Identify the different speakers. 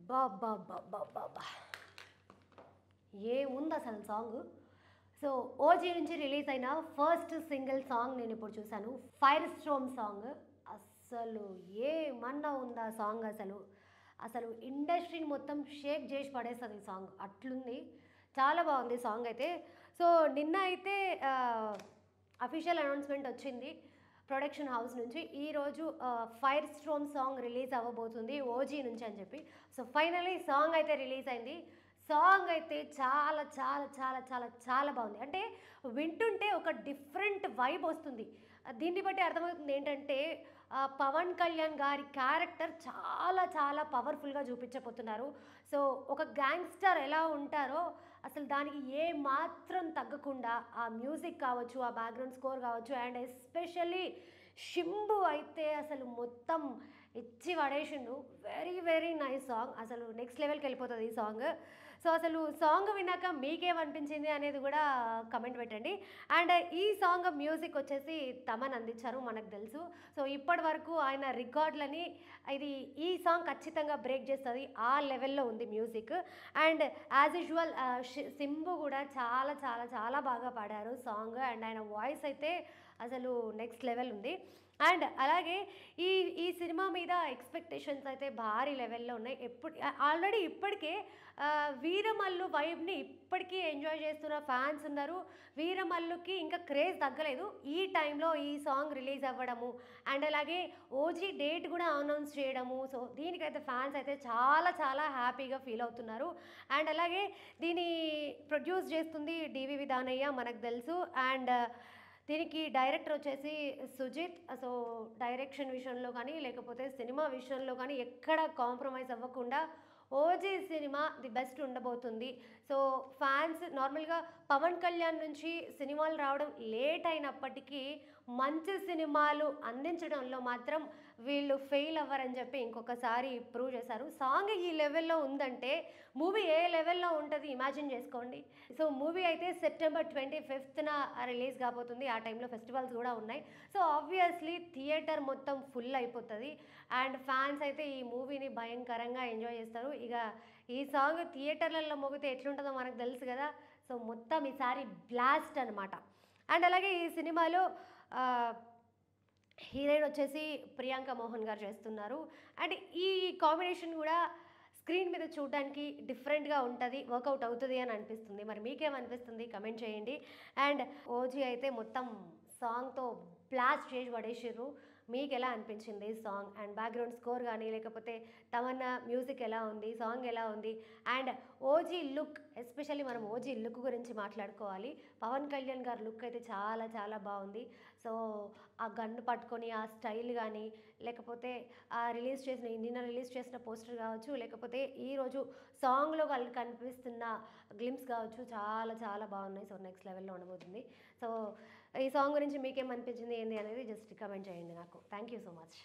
Speaker 1: అబ్బబ్బబ్బబ్బబ్బబ్బా! ఏముంది అసలు song. So, 'OG' నుంచి రిలీజ్ అయిన ఫస్ట్ సింగిల్ సాంగ్ నేనిప్పుడు చూసాను. 'Fire storm' song. అస్సలు ఏమన్నా ఉందా సాంగ్ అసలు. అసలు ఇండస్ట్రీని మొత్తం షేక్ జేసి పడేస్తది ఈ సాంగ్. అట్లుంది. చాలా బావుంది సాంగ్ అయితే. సో, నిన్న అయితే అఫీషియల్ అనౌన్స్‌మెంట్ వచ్చింది. ప్రొడక్షన్ హౌస్ నుంచి ఈరోజు 'ఫైర్ స్టోర్మ్' సాంగ్ రిలీజ్ అవ్వబోతుంది 'ఓజీ' నుంచి అని చెప్పి. సో, ఫైనల్లీ సాంగ్ అయితే రిలీజ్ అయింది. సాంగ్ అయితే చాలా చాలా చాలా చాలా చాలా బాగుంది. అంటే వింటుంటే ఒక డిఫరెంట్ వైబ్ వస్తుంది. దీన్ని బట్టి అర్థమవుతుంది ఏంటంటే పవన్ కళ్యాణ్ గారి క్యారెక్టర్ చాలా చాలా పవర్‌ఫుల్‌గా చూపించబోతున్నారు. సో, ఒక గ్యాంగ్‌స్టర్ ఎలా ఉంటారో అసలు దానికి ఏ మాత్రం తగ్గకుండా ఆ మ్యూజిక్ కావచ్చు, ఆ బ్యాక్‌గ్రౌండ్ స్కోర్ కావచ్చు అండ్ ఎస్పెషల్లీ షింబు అయితే అసలు మొత్తం ఇచ్చి పడేసిండు. Very very nice song. అసలు నెక్స్ట్ లెవెల్‌కెళ్ళిపోతది ఈ సాంగ్. సో, అసలు సాంగ్ విన్నాక మీకేమనిపించింది అనేది కూడా కమెంట్ పెట్టండి. అండ్ ఈ సాంగ్ మ్యూజిక్ వచ్చేసి తమన్ అందించారు మనకు తెలుసు. సో, ఇప్పటి వరకు ఆయన రికార్డులని ఈ సాంగ్ ఖచ్చితంగా బ్రేక్ చేస్తది. ఆ లెవెల్‌లో ఉంది music. And as usual Simbu కూడా చాలా చాలా చాలా బాగా పాడారు సాంగ్. అండ్ ఆయన వాయిస్ అయితే అసలు నెక్స్ట్ లెవెల్ ఉంది. అండ్ అలాగే ఈ ఈ సినిమా మీద ఎక్స్‌పెక్టేషన్స్ అయితే భారీ లెవెల్‌లో ఉన్నాయి. ఆల్రెడీ ఇప్పటికే వీరమల్లు వైబ్‌ని ఇప్పటికీ ఎంజాయ్ చేస్తున్న ఫ్యాన్స్ ఉన్నారు. వీరమల్లుకి ఇంకా క్రేజ్ తగ్గలేదు. ఈ టైంలో ఈ సాంగ్ రిలీజ్ అవ్వడము అండ్ అలాగే ఓజీ డేట్ కూడా అనౌన్స్ చేయడము. సో, దీనికైతే ఫ్యాన్స్ అయితే చాలా చాలా హ్యాపీగా ఫీల్ అవుతున్నారు. అండ్ అలాగే దీన్ని ప్రొడ్యూస్ చేస్తుంది డివివి దానయ్య మనకు తెలుసు. అండ్ దీనికి డైరెక్టర్ వచ్చేసి సుజిత్. సో, డైరెక్షన్ విషయంలో కానీ లేకపోతే సినిమా విషయంలో కానీ ఎక్కడ కాంప్రమైజ్ అవ్వకుండా ఓజీ సినిమా ది బెస్ట్ ఉండబోతుంది. సో, ఫ్యాన్స్ నార్మల్‌గా పవన్ కళ్యాణ్ నుంచి సినిమాలు రావడం లేట్ అయినప్పటికీ మంచి సినిమాలు అందించడంలో మాత్రం వీళ్ళు ఫెయిల్ అవ్వరని చెప్పి ఇంకొకసారి ప్రూవ్ చేశారు. సాంగ్ ఈ లెవెల్‌లో ఉందంటే మూవీ ఏ లెవెల్‌లో ఉంటది ఇమాజిన్ చేసుకోండి. సో, మూవీ అయితే సెప్టెంబర్ 25న రిలీజ్ కాబోతుంది. ఆ టైంలో ఫెస్టివల్స్ కూడా ఉన్నాయి. సో, ఆబ్వియస్లీ థియేటర్ మొత్తం ఫుల్ అయిపోతది. అండ్ ఫ్యాన్స్ అయితే ఈ మూవీని భయంకరంగా ఎంజాయ్ చేస్తారు. ఇక ఈ సాంగ్ థియేటర్లలో మోగితే ఎట్లుంటుందో మనకు తెలుసు కదా. సో, మొత్తం ఈసారి బ్లాస్ట్ అనమాట. అండ్ అలాగే ఈ సినిమాలో హీరోయిన్ వచ్చేసి ప్రియాంక మోహన్ గారు చేస్తున్నారు. అండ్ ఈ కాంబినేషన్ కూడా స్క్రీన్ మీద చూడడానికి డిఫరెంట్‌గా ఉంటది. వర్కౌట్ అవుతది అని అనిపిస్తుంది. మరి మీకేమనిపిస్తుంది కమెంట్ చేయండి. అండ్ ఓజీ అయితే మొత్తం సాంగ్‌తో బ్లాస్ట్ చేసి పడేసిర్రు. మీకెలా అనిపించింది సాంగ్? అండ్ బ్యాక్‌గ్రౌండ్ స్కోర్ గానీ లేకపోతే తమన్నా మ్యూజిక్ ఎలా ఉంది? సాంగ్ ఎలా ఉంది? అండ్ ఓజీ లుక్ ఎస్పెషల్లీ మనం ఓజీ లుక్ గురించి మాట్లాడుకోవాలి. పవన్ కళ్యాణ్ గారి లుక్ అయితే చాలా చాలా బాగుంది. సో, ఆ గన్ పట్టుకొని ఆ స్టైల్ గానీ లేకపోతే నిన్న రిలీజ్ చేసిన పోస్టర్ కావచ్చు లేకపోతే ఈరోజు సాంగ్‌లో కనిపిస్తున్న గ్లింప్స్ కావచ్చు చాలా చాలా బాగున్నాయి. సో, నెక్స్ట్ లెవెల్‌లో ఉండబోతుంది. సో, ఈ సాంగ్ గురించి మీకేమనిపించింది ఏంది అనేది జస్ట్ కమెంట్ చేయండి నాకు. Thank you so much.